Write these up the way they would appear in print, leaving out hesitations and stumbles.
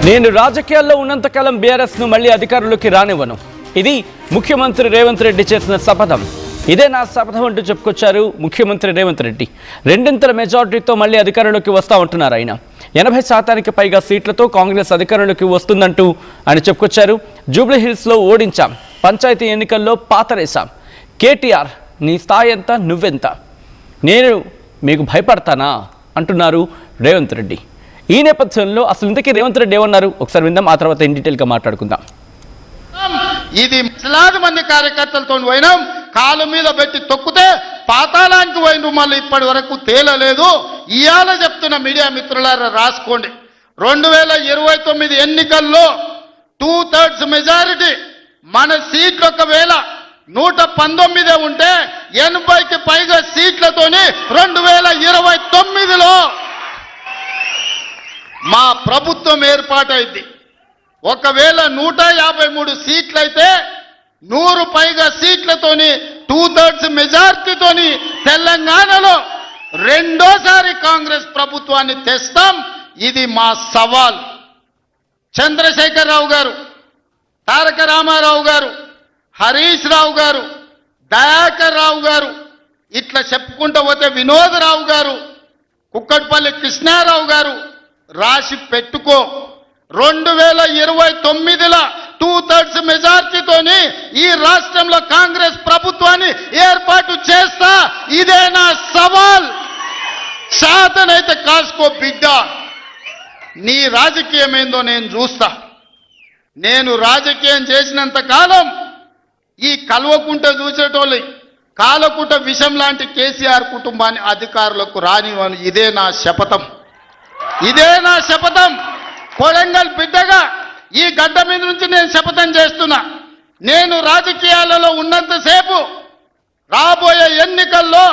నేను రాజకీయాల్లో ఉన్నంతకాలం బీఆర్ఎస్ ను మళ్ళీ అధికారంలోకి రానివ్వను. ఇది ముఖ్యమంత్రి రేవంత్ రెడ్డి చేసిన శపథం. ఇదే నా శపథం అంటూ చెప్పుకొచ్చారు ముఖ్యమంత్రి రేవంత్ రెడ్డి. రెండింతల మెజారిటీతో మళ్ళీ అధికారంలోకి వస్తా ఉంటున్నారు ఆయన. 80% పైగా సీట్లతో కాంగ్రెస్ అధికారంలోకి వస్తుందంటూ ఆయన చెప్పుకొచ్చారు. జూబ్లీ హిల్స్లో ఓడించాం, పంచాయతీ ఎన్నికల్లో పాతరేశాం. కేటీఆర్ నీ స్థాయి ఎంత, నువ్వెంత, నేను మీకు భయపడతానా అంటున్నారు రేవంత్ రెడ్డి. ఈ నేపథ్యంలో అసలు ఇంతకీ రేవంత్ రెడ్డి ఏమన్నారు ఒకసారి విందాం, ఆ తర్వాత ఇన్ డీటెయిల్గా మాట్లాడుకుందాం. ఇది లక్షలాది మంది కార్యకర్తలతో పోయినాం, కాలు మీద పెట్టి తొక్కితే పాతాళానికి పోయిన మళ్ళీ ఇప్పటి వరకు తేలలేదు. ఇవాళ చెప్తున్న మీడియా మిత్రులారా రాసుకోండి, 2029 ఎన్నికల్లో 2/3 మెజారిటీ మన సీట్లు ఒకవేళ 119 ఉంటే 80కి పైగా సీట్లతోని 2029లో మా ప్రభుత్వం ఏర్పాటైంది. ఒకవేళ 153 సీట్లయితే 100 పైగా సీట్లతోని 2/3 మెజార్టీతోని తెలంగాణలో రెండోసారి కాంగ్రెస్ ప్రభుత్వాన్ని తెస్తాం. ఇది మా సవాల్. చంద్రశేఖరరావు గారు, తారక రామారావు గారు, హరీష్ రావు గారు, దయాకర్ రావు గారు, ఇట్లా చెప్పుకుంటూ పోతే వినోదరావు గారు, కుక్కట్పల్లి కృష్ణారావు గారు, రాసి పెట్టుకో. 2029లో 2/3 మెజార్టీతోని ఈ రాష్ట్రంలో కాంగ్రెస్ ప్రభుత్వాన్ని ఏర్పాటు చేస్తా. ఇదే నా సవాల్. శాతనైతే కాసుకో బిడ్డ, నీ రాజకీయం ఏందో నేను చూస్తా. నేను రాజకీయం చేసినంత కాలం ఈ కల్వకుంట చూసేటోళ్ళు కాలకుంట విషం లాంటి కేసీఆర్ కుటుంబాన్ని అధికారులకు రానివ్వను. ఇదే నా శపథం, ఇదే నా శపథం. కొడంగల్ బిడ్డగా ఈ గడ్డ మీద నుంచి నేను శపథం చేస్తున్నా. నేను రాజకీయాలలో ఉన్నంతసేపు రాబోయే ఎన్నికల్లో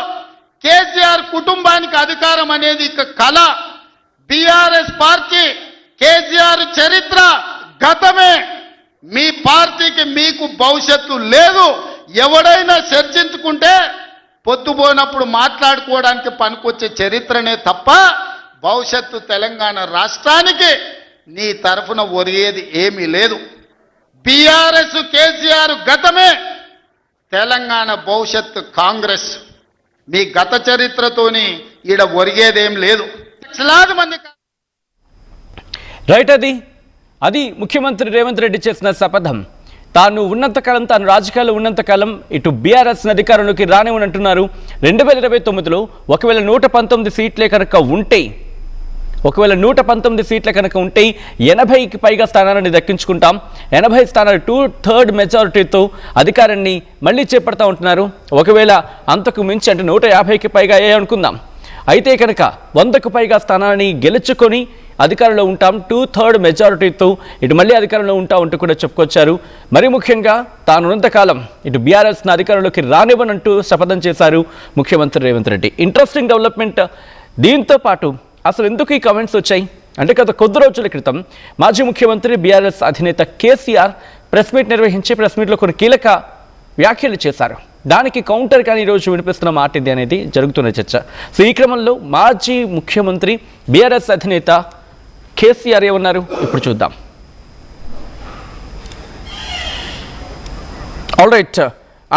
కేసీఆర్ కుటుంబానికి అధికారం అనేది ఇక కళ. బీఆర్ఎస్ పార్టీ, కేసీఆర్ చరిత్ర గతమే. మీ పార్టీకి మీకు భవిష్యత్తు లేదు. ఎవడైనా చర్చించుకుంటే పొద్దుపోయినప్పుడు మాట్లాడుకోవడానికి పనికొచ్చే చరిత్రనే తప్ప భవిష్యత్తు తెలంగాణ రాష్ట్రానికి నీ తరఫున ఒరిగేది ఏమీ లేదు. బీఆర్ఎస్ కేసీఆర్ గతమే, తెలంగాణ భవిష్యత్తు కాంగ్రెస్. మీ గత చరిత్రతోని ఈడ ఒరిగేదేం లేదు. లక్షలాది మంది రైట్. అది ముఖ్యమంత్రి రేవంత్ రెడ్డి చేసిన శపథం. తాను ఉన్నంతకాలం, తాను రాజకీయాల్లో ఉన్నంతకాలం ఇటు బీఆర్ఎస్ అధికారంలోకి రానివ్వనంటున్నారు. 2029లో ఒకవేళ 119 సీట్లే కనుక ఉంటే, ఒకవేళ 119 సీట్ల కనుక ఉంటే 80కి పైగా స్థానాలను దక్కించుకుంటాం. 80 స్థానాలు 2/3 మెజారిటీతో అధికారాన్ని మళ్ళీ చేపడతా ఉంటున్నారు. ఒకవేళ అంతకు మించి అంటే 150కి పైగా అయ్యాయి అనుకుందాం, అయితే కనుక 100కు పైగా స్థానాన్ని గెలుచుకొని అధికారంలో ఉంటాం. 2/3 మెజారిటీతో ఇటు మళ్ళీ అధికారంలో ఉంటాం అంటూ కూడా చెప్పుకొచ్చారు. మరి ముఖ్యంగా తానున్నంతకాలం ఇటు బీఆర్ఎస్ను అధికారంలోకి రానివ్వనంటూ శపథం చేశారు ముఖ్యమంత్రి రేవంత్ రెడ్డి. Interesting development. దీంతో పాటు అసలు ఎందుకు ఈ కమెంట్స్ వచ్చాయి అంటే, గత కొద్ది రోజుల క్రితం మాజీ ముఖ్యమంత్రి బీఆర్ఎస్ అధినేత కేసీఆర్ ప్రెస్ మీట్ నిర్వహించి ప్రెస్ మీట్లో కొన్ని కీలక వ్యాఖ్యలు చేశారు. దానికి కౌంటర్ కానీ ఈరోజు వినిపిస్తున్న మాట ఇది అనేది జరుగుతున్న చర్చ. సో ఈ క్రమంలో మాజీ ముఖ్యమంత్రి బీఆర్ఎస్ అధినేత కేసీఆర్ ఏమన్నారు ఇప్పుడు చూద్దాం. ఆల్ రైట్,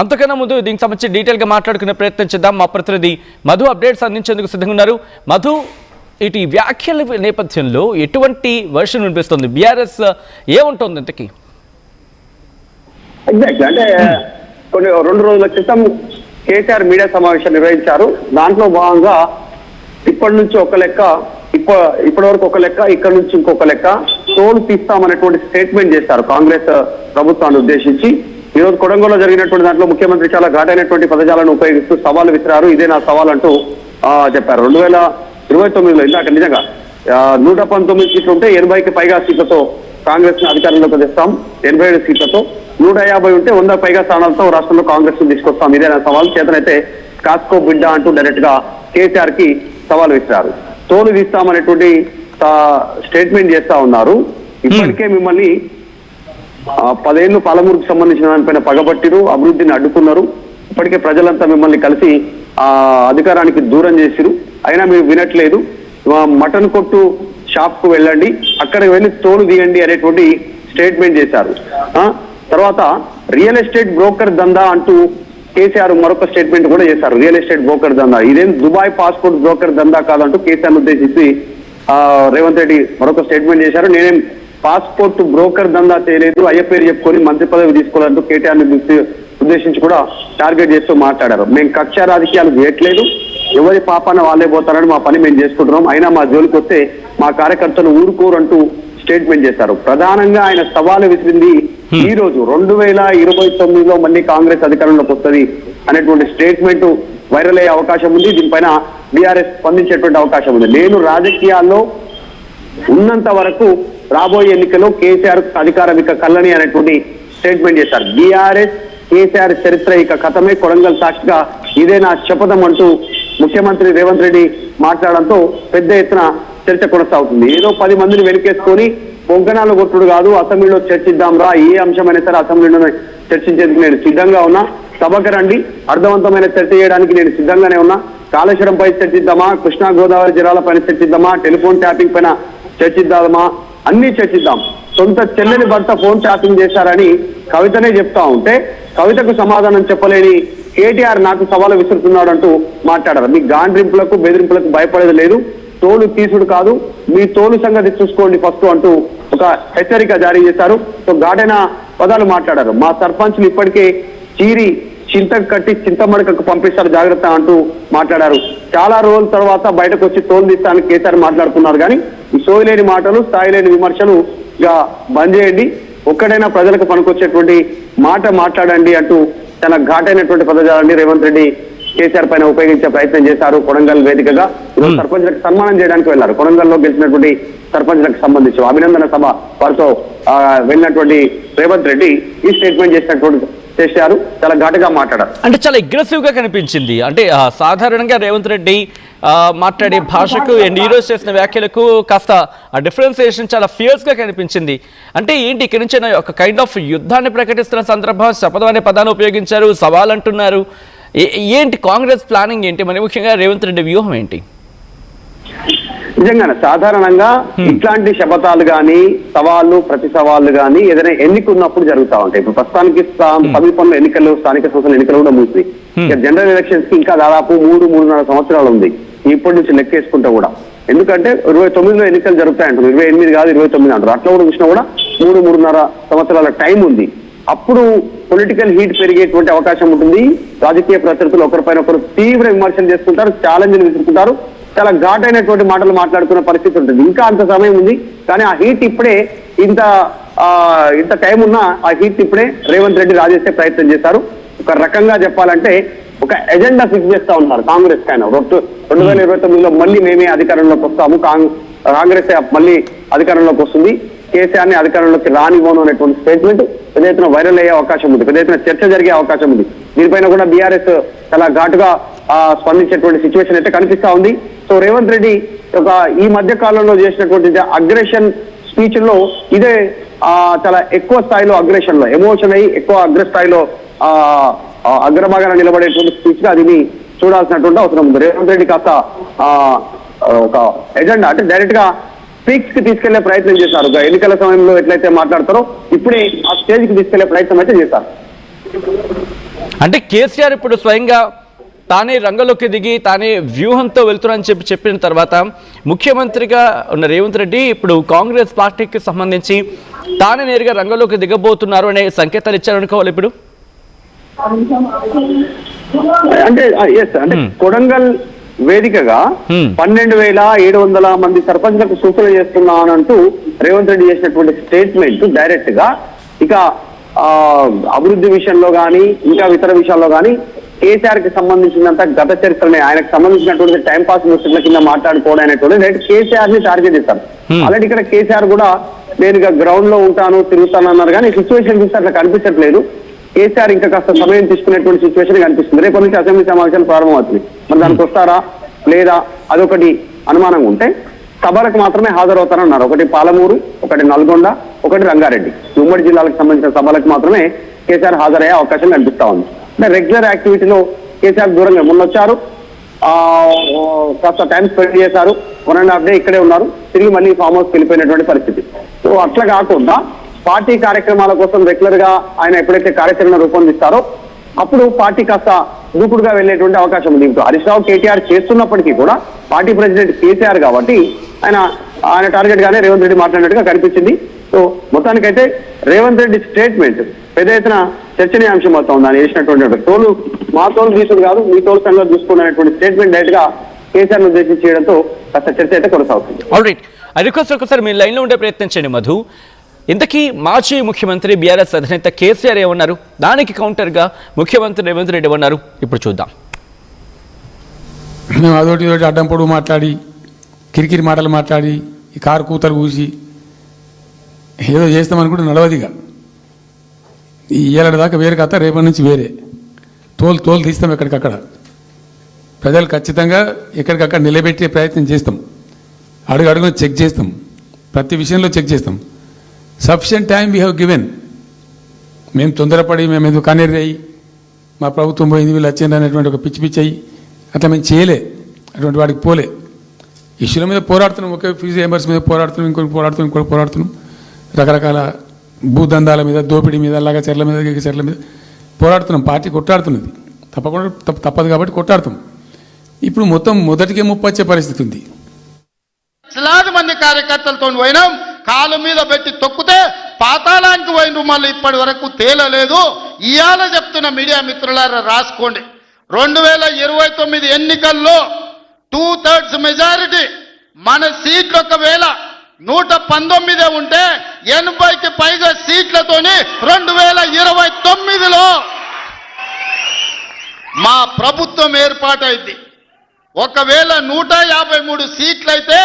అంతకన్నా ముందు దీనికి సంబంధించి డీటెయిల్గా మాట్లాడుకునే ప్రయత్నం చేద్దాం. మా ప్రతినిధి మధు అప్డేట్స్ అందించేందుకు సిద్ధంగా ఉన్నారు. మధు, ఇటు ఈ వ్యాఖ్యల నేపథ్యంలో ఎటువంటి వర్షన్ వినిపిస్తుంది? బీఆర్ఎస్ ఏముంటుంది ఇంతకీ? ఎగ్జాక్ట్ అంటే కొన్ని 2 రోజుల క్రితం కేసీఆర్ మీడియా సమావేశం నిర్వహించారు. దాంట్లో భాగంగా ఇప్పటి నుంచి ఒక లెక్క, ఇప్పటి వరకు ఒక లెక్క, ఇక్కడ నుంచి ఇంకొక లెక్క, తోలు తీస్తామనేటువంటి స్టేట్మెంట్ చేశారు కాంగ్రెస్ ప్రభుత్వాన్ని ఉద్దేశించి. ఈరోజు కొడంగల్లో జరిగినటువంటి దాంట్లో ముఖ్యమంత్రి చాలా ఘాటైనటువంటి పదజాలను ఉపయోగిస్తూ సవాలు విసిరారు. ఇదే నా సవాల్ అంటూ చెప్పారు. 2029లో ఇందాక నిజంగా 119 సీట్లు ఉంటే 80కి పైగా సీట్లతో కాంగ్రెస్ ని అధికారంలోకి తెస్తాం. 87 సీట్లతో 150 ఉంటే 100 పైగా స్థానాలతో రాష్ట్రంలో కాంగ్రెస్ ని తీసుకొస్తాం. ఇదే నా సవాల్. చేతనైతే కాస్కో బిడ్డ అంటూ డైరెక్ట్ గా కేసీఆర్ కి సవాల్ విసిరారు. తోలు తీస్తామనేటువంటి స్టేట్మెంట్ చేస్తా ఉన్నారు. ఇప్పటికే మిమ్మల్ని 10 ఏళ్ళు పాలమూరుకు సంబంధించిన దానిపైన పగబట్టిరు, అభివృద్ధిని అడ్డుకున్నారు. ఇప్పటికే ప్రజలంతా మిమ్మల్ని కలిసి అధికారానికి దూరం చేసిరు, అయినా మీరు వినట్లేదు. మటన్ కొట్టు షాప్ కు వెళ్ళండి, అక్కడికి వెళ్ళి తోలు తీయండి అనేటువంటి స్టేట్మెంట్ చేశారు. తర్వాత రియల్ ఎస్టేట్ బ్రోకర్ దందా అంటూ కేసీఆర్ మరొక స్టేట్మెంట్ కూడా చేశారు. రియల్ ఎస్టేట్ బ్రోకర్ దందా ఇదేం దుబాయ్ పాస్పోర్ట్ బ్రోకర్ దందా కాదంటూ కేసీఆర్ ఉద్దేశించి రేవంత్ రెడ్డి మరొక స్టేట్మెంట్ చేశారు. నేనేం పాస్పోర్ట్ బ్రోకర్ దందా చేయలేదు, అయ్య పేరు చెప్పుకొని మంత్రి పదవి తీసుకోవాలంటూ కేటీఆర్ ఉద్దేశించి కూడా టార్గెట్ చేస్తూ మాట్లాడారు. మేము కక్ష రాజకీయాలు చేయట్లేదు, ఎవరి పాపాన వాళ్ళే పోతారని మా పని మేము చేసుకుంటున్నాం, అయినా మా జోలికి వస్తే మా కార్యకర్తలు ఊరుకోరు అంటూ స్టేట్మెంట్ చేశారు. ప్రధానంగా ఆయన సవాలు విసిరింది ఈ రోజు 2029లో మళ్ళీ కాంగ్రెస్ అధికారంలోకి వస్తుంది అనేటువంటి స్టేట్మెంట్ వైరల్ అయ్యే అవకాశం ఉంది. దీనిపైన బీఆర్ఎస్ స్పందించేటువంటి అవకాశం ఉంది. నేను రాజకీయాల్లో ఉన్నంత వరకు రాబోయే ఎన్నికల్లో కేసీఆర్ అధికారం ఇక కల్లని అనేటువంటి స్టేట్మెంట్ చేశారు. బీఆర్ఎస్ కేసీఆర్ చరిత్ర ఇక కథమే, కొడంగల్ సాక్షిగా ఇదే నా శపథం అంటూ ముఖ్యమంత్రి రేవంత్ రెడ్డి మాట్లాడడంతో పెద్ద ఎత్తున చర్చ కొనసాగుతుంది. ఏదో 10 మందిని వెనకేసుకొని పొంగనాలు కొట్టుడు కాదు, అసెంబ్లీలో చర్చిద్దాం రా, ఏ అంశమైనా సరే అసెంబ్లీలో చర్చించేందుకు నేను సిద్ధంగా ఉన్నా, సభకు రండి, అర్థవంతమైన చర్చ చేయడానికి నేను సిద్ధంగానే ఉన్నా. కాళేశ్వరం పై చర్చిద్దామా, కృష్ణా గోదావరి జలాల పైన చర్చిద్దామా, టెలిఫోన్ ట్యాపింగ్ పైన చర్చిద్దామా, అన్ని చర్చిద్దాం. సొంత చెల్లెని భర్త ఫోన్ ట్యాపింగ్ చేశారని కవితనే చెప్తా ఉంటే కవితకు సమాధానం చెప్పలేని కేటీఆర్ నాకు సవాలు విసురుతున్నాడు అంటూ మాట్లాడారు. మీ గాండ్రింపులకు బెదిరింపులకు భయపడేది లేదు, తోలు తీసుడు కాదు, మీ తోలు సంగతి చూసుకోండి ఫస్ట్ అంటూ ఒక హెచ్చరిక జారీ చేశారు. సో ఘాటైన పదాలు మాట్లాడారు. మా సర్పంచ్లు ఇప్పటికే చీరి చింతకు కట్టి చింతమడకకు పంపిస్తారు జాగ్రత్త అంటూ మాట్లాడారు. చాలా రోజుల తర్వాత బయటకు వచ్చి తోలు తీస్తానికి కేసీఆర్ మాట్లాడుతున్నారు. కానీ ఈ సోయి లేని మాటలు, స్థాయి లేని విమర్శలు ఇక బంద్ చేయండి, ఒక్కడైనా ప్రజలకు పనికొచ్చేటువంటి మాట మాట్లాడండి అంటూ చాలా ఘాటైనటువంటి పదజాలాన్ని రేవంత్ రెడ్డి కేసీఆర్ పైన ఉపయోగించే ప్రయత్నం చేశారు. కొడంగల్ వేదికగా ఈరోజు సర్పంచ్లకు సన్మానం చేయడానికి వెళ్లారు. కొడంగల్లో గెలిచినటువంటి సర్పంచ్లకు సంబంధించి అభినందన సభ వారితో వెళ్ళినటువంటి రేవంత్ రెడ్డి ఈ స్టేట్మెంట్ చేశారు. చాలా ఘాటుగా మాట్లాడారు. అంటే చాలా అగ్రెసివ్ గా కనిపించింది. అంటే సాధారణంగా రేవంత్ రెడ్డి మాట్లాడే భాషకు అండ్ ఈరోజు చేసిన వ్యాఖ్యలకు కాస్త ఆ డిఫరెన్సియేషన్ చాలా ఫియర్స్ గా కనిపించింది. అంటే ఏంటి ఇక్కడ నుంచి ఒక కైండ్ ఆఫ్ యుద్ధాన్ని ప్రకటిస్తున్న సందర్భం, శపథం అనే పదాన్ని ఉపయోగించారు, సవాల్ అంటున్నారు. ఏంటి కాంగ్రెస్ ప్లానింగ్ ఏంటి, మరి ముఖ్యంగా రేవంత్ రెడ్డి వ్యూహం ఏంటి? నిజంగానే సాధారణంగా ఇట్లాంటి శపథాలు కానీ సవాళ్ళు ప్రతి సవాళ్ళు కానీ ఏదైనా ఎన్నిక ఉన్నప్పుడు జరుగుతూ ఉంటాయి. ఇప్పుడు ప్రస్తుతానికి సమీపంలో ఎన్నికలు, స్థానిక సంస్థల ఎన్నికలు కూడా ముగిసి జనరల్ ఎలక్షన్స్ కి ఇంకా దాదాపు 3-3.5 సంవత్సరాలు ఉంది ఇప్పటి నుంచి లెక్కేసుకుంటే కూడా. ఎందుకంటే 29లో ఎన్నికలు జరుగుతాయంటారు, 28 కాదు 29 అంటారు. అట్లా కూడా చూసినా కూడా 3-3.5 సంవత్సరాల టైం ఉంది. అప్పుడు పొలిటికల్ హీట్ పెరిగేటువంటి అవకాశం ఉంటుంది. రాజకీయ ప్రత్యర్థులు ఒకరిపైన ఒకరు తీవ్ర విమర్శలు చేసుకుంటారు, ఛాలెంజ్లు విసురుకుంటారు, చాలా ఘాటైనటువంటి మాటలు మాట్లాడుకునే పరిస్థితి ఉంటుంది. ఇంకా అంత సమయం ఉంది, కానీ ఆ హీట్ ఇప్పుడే ఇంత టైం ఉన్నా ఆ హీట్ ఇప్పుడే రేవంత్ రెడ్డి రాజేసే ప్రయత్నం చేశారు. ఒక రకంగా చెప్పాలంటే ఒక ఎజెండా ఫిక్స్ చేస్తా ఉన్నారు కాంగ్రెస్ పైన. 2029లో మళ్ళీ మేమే అధికారంలోకి వస్తాము, కాంగ్రెస్ మళ్ళీ అధికారంలోకి వస్తుంది, కేసీఆర్ ని అధికారంలోకి రానివ్వను అనేటువంటి స్టేట్మెంట్ పెద్ద ఎత్తున వైరల్ అయ్యే అవకాశం ఉంది, పెద్ద ఎత్తున చర్చ జరిగే అవకాశం ఉంది. దీనిపైన కూడా బీఆర్ఎస్ చాలా ఘాటుగా స్పందించేటువంటి సిచ్యువేషన్ అయితే కనిపిస్తా ఉంది. సో రేవంత్ రెడ్డి ఈ మధ్య కాలంలో చేసినటువంటి అగ్రెషన్ స్పీచ్ లో ఇదే చాలా ఎక్కువ స్థాయిలో అగ్రెషన్ లో ఎమోషన్ అయ్యి ఎక్కువ అగ్రస్థాయిలో అగ్రభాగాన నిలబడేటువంటి స్పీచ్ గా అది చూడాల్సినటువంటి అవసరం ఉంది. రేవంత్ రెడ్డి కాస్త ఒక ఎజెండా అంటే డైరెక్ట్ గా పీక్స్ కి తీసుకెళ్లే ప్రయత్నం చేశారు. ఎన్నికల సమయంలో ఎట్లయితే మాట్లాడతారో ఇప్పుడే ఆ స్టేజ్ కి తీసుకెళ్లే ప్రయత్నం అయితే చేశారు. అంటే కేసీఆర్ ఇప్పుడు స్వయంగా తానే రంగంలోకి దిగి తానే వ్యూహంతో వెళ్తున్నారని చెప్పిన తర్వాత ముఖ్యమంత్రిగా ఉన్న రేవంత్ రెడ్డి ఇప్పుడు కాంగ్రెస్ పార్టీకి సంబంధించి తానే నేరుగా రంగంలోకి దిగబోతున్నారు అనే సంకేతాలు ఇచ్చారనుకోవాలి ఇప్పుడు. అంటే కొడంగల్ వేదికగా 12,700 మంది సర్పంచ్లకు సూచన చేస్తున్నానంటూ రేవంత్ రెడ్డి చేసినటువంటి స్టేట్మెంట్ డైరెక్ట్ గా ఇక అభివృద్ధి విషయంలో కానీ ఇంకా ఇతర విషయాల్లో కానీ కేసీఆర్ కి సంబంధించినంత గత చరిత్రనే, ఆయనకు సంబంధించినటువంటి టైం పాస్ ముచ్చట్ల కింద మాట్లాడుకోవడం అనేటువంటి డైరెక్ట్ కేసీఆర్ ని టార్గెట్ చేస్తారు. అలాంటి ఇక్కడ కేసీఆర్ కూడా నేను ఇక గ్రౌండ్ లో ఉంటాను తిరుగుతాను అన్నారు, కానీ సిచ్యువేషన్ చూస్తే అట్లా కనిపించట్లేదు. కేసీఆర్ ఇంకా కాస్త సమయం తీసుకునేటువంటి సిచ్యువేషన్ కనిపిస్తుంది. రేపటి నుంచి అసెంబ్లీ సమావేశాలు ప్రారంభమవుతుంది. మరి దానికి వస్తారా లేదా అదొకటి అనుమానంగా ఉంటే సభలకు మాత్రమే హాజరవుతారన్నారు. ఒకటి పాలమూరు, ఒకటి నల్గొండ, ఒకటి రంగారెడ్డి, ఉమ్మడి జిల్లాలకు సంబంధించిన సభలకు మాత్రమే కేసీఆర్ హాజరయ్యే అవకాశం కనిపిస్తా ఉంది. అంటే రెగ్యులర్ యాక్టివిటీలో కేసీఆర్ దూరంగా మొన్నొచ్చారు, కాస్త టైం స్పెండ్ చేశారు, 1.5 డే ఇక్కడే ఉన్నారు, తిరిగి మళ్ళీ ఫామ్ హౌస్ వెళ్ళిపోయినటువంటి పరిస్థితి. సో అట్లా కాకుండా పార్టీ కార్యక్రమాల కోసం రెగ్యులర్ గా ఆయన ఎప్పుడైతే కార్యాచరణ రూపొందిస్తారో అప్పుడు పార్టీ కాస్త దూకుడుగా వెళ్లేటువంటి అవకాశం ఉంది. ఇప్పుడు హరీష్ రావు కేటీఆర్ చేస్తున్నప్పటికీ కూడా పార్టీ ప్రెసిడెంట్ కేసీఆర్ కాబట్టి ఆయన టార్గెట్ గానే రేవంత్ రెడ్డి మాట్లాడినట్టుగా కనిపించింది. సో మొత్తానికైతే రేవంత్ రెడ్డి స్టేట్మెంట్ పెద్ద ఎత్తున చర్చనీయాంశం అవుతా ఉంది. ఆయన చేసినటువంటి తోలు మా తోలు తీసుడు కాదు మీ తోలు సంఘంలో చూసుకున్నటువంటి స్టేట్మెంట్ డైరెక్ట్ గా కేసీఆర్ ఉద్దేశించి చేయడంతో కాస్త చర్చ అయితే కొనసాగుతుంది. ఆల్రైట్, అది ఒకసారి మీ లైన్లో ఉండే ప్రయత్నం చేయండి మధు. ఇంతకీ మాజీ ముఖ్యమంత్రి బీఆర్ఎస్ అధినేత కేసీఆర్ ఏమన్నారు, దానికి కౌంటర్గా ముఖ్యమంత్రి రేవంత్ రెడ్డి ఏమన్నారు ఇప్పుడు చూద్దాం. మేము అదొకటి ఇదొకటి అడ్డం పొడుగు మాట్లాడి కిరికిరి మాటలు మాట్లాడి ఈ కారు కూతలు కూసి ఏదో చేస్తామనుకుంటే నడవదిగా. ఈ ఏడాది దాకా వేరే కథ, రేపటి నుంచి వేరే తోలు తీస్తాం ఎక్కడికక్కడ. ప్రజలు ఖచ్చితంగా ఎక్కడికక్కడ నిలబెట్టే ప్రయత్నం చేస్తాం, అడుగున చెక్ చేస్తాం, ప్రతి విషయంలో చెక్ చేస్తాం. Sufficient time we have given. మేము తొందరపడి మేము ఎందుకు కన్నెర్రి అయ్యి మా ప్రభుత్వం పోయింది వీళ్ళు వచ్చింది అనేటువంటి ఒక పిచ్చి అయ్యి అట్లా మేము చేయలే, అటువంటి వాడికి పోలే. ఇష్యూల మీద పోరాడుతున్నాం, ఒకే ఫీజు ఎంబర్స్ మీద పోరాడుతున్నాం, ఇంకోటి పోరాడుతున్నాం, రకరకాల భూదందాల మీద, దోపిడీ మీద, అలాగా చెర్ల మీద పోరాడుతున్నాం. పార్టీ కొట్టాడుతున్నది, తప్పకుండా తప్పదు కాబట్టి కొట్టాడుతాం. ఇప్పుడు మొత్తం మొదటికే ముప్పొచ్చే పరిస్థితి ఉంది. లక్షలాది మంది కార్యకర్తలతో పోయినాం, కాలు మీద పెట్టి తొక్కితే పాతాళానికి పోయిన మళ్ళీ ఇప్పటి వరకు తేలలేదు. ఇవాళ చెప్తున్న మీడియా మిత్రులారా రాసుకోండి, 2029 ఎన్నికల్లో 2/3 మెజారిటీ మన సీట్లు ఒకవేళ 119 ఉంటే 80కి పైగా సీట్లతోని 2029లో మా ప్రభుత్వం ఏర్పాటైంది. ఒకవేళ 153 సీట్లయితే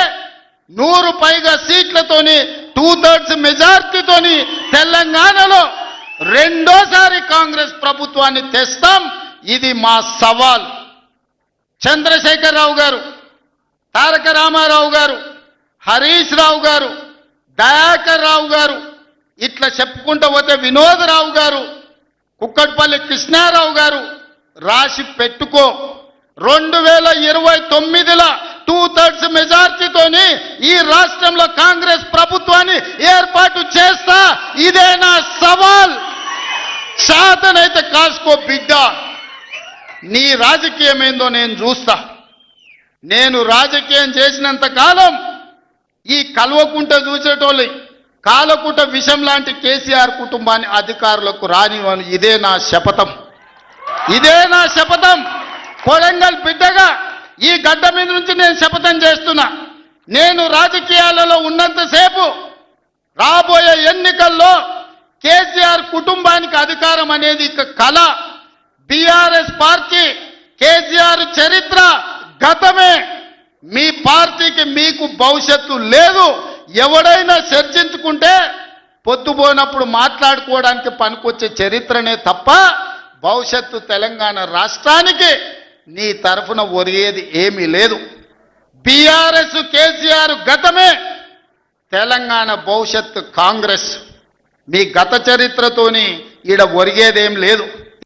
100 పైగా సీట్లతోని 2/3 మెజార్టీతోని తెలంగాణలో రెండోసారి కాంగ్రెస్ ప్రభుత్వాన్ని తెస్తాం. ఇది మా సవాల్. చంద్రశేఖరరావు గారు, తారక రామారావు గారు, హరీష్ రావు గారు, దయాకర్ రావు గారు, ఇట్లా చెప్పుకుంటూ పోతే వినోదరావు గారు, కుక్కట్పల్లి కృష్ణారావు గారు, రాసి పెట్టుకో. 2029లో 2/3 మెజార్టీతోని ఈ రాష్ట్రంలో కాంగ్రెస్ ప్రభుత్వాన్ని ఏర్పాటు చేస్తా. ఇదే నా సవాల్. శాతనైతే కాసుకో బిడ్డ, నీ రాజకీయం ఏందో నేను చూస్తా. నేను రాజకీయం చేసినంత కాలం ఈ కల్వకుంట చూసేటోళ్ళు కాలకుంట విషం లాంటి కేసీఆర్ కుటుంబాన్ని అధికారులకు రానివ్వను. ఇదే నా శపథం, ఇదే నా శపథం. కొడంగల్ బిడ్డగా ఈ గడ్డ మీద నుంచి నేను శపథం చేస్తున్నా. నేను రాజకీయాలలో ఉన్నంతసేపు రాబోయే ఎన్నికల్లో కేసీఆర్ కుటుంబానికి అధికారం అనేది ఇక కళ. బీఆర్ఎస్ పార్టీ, కేసీఆర్ చరిత్ర గతమే. మీ పార్టీకి మీకు భవిష్యత్తు లేదు. ఎవడైనా చర్చించుకుంటే పొద్దుపోయినప్పుడు మాట్లాడుకోవడానికి పనికొచ్చే చరిత్రనే తప్ప భవిష్యత్తు తెలంగాణ రాష్ట్రానికి నీ తరఫున ఒరిగేది ఏమీ లేదు. బీఆర్ఎస్ కేసీఆర్ గతమే, తెలంగాణ భవిష్యత్తు కాంగ్రెస్. మీ గత చరిత్రతోని ఈడ ఒరిగేదేం లేదు.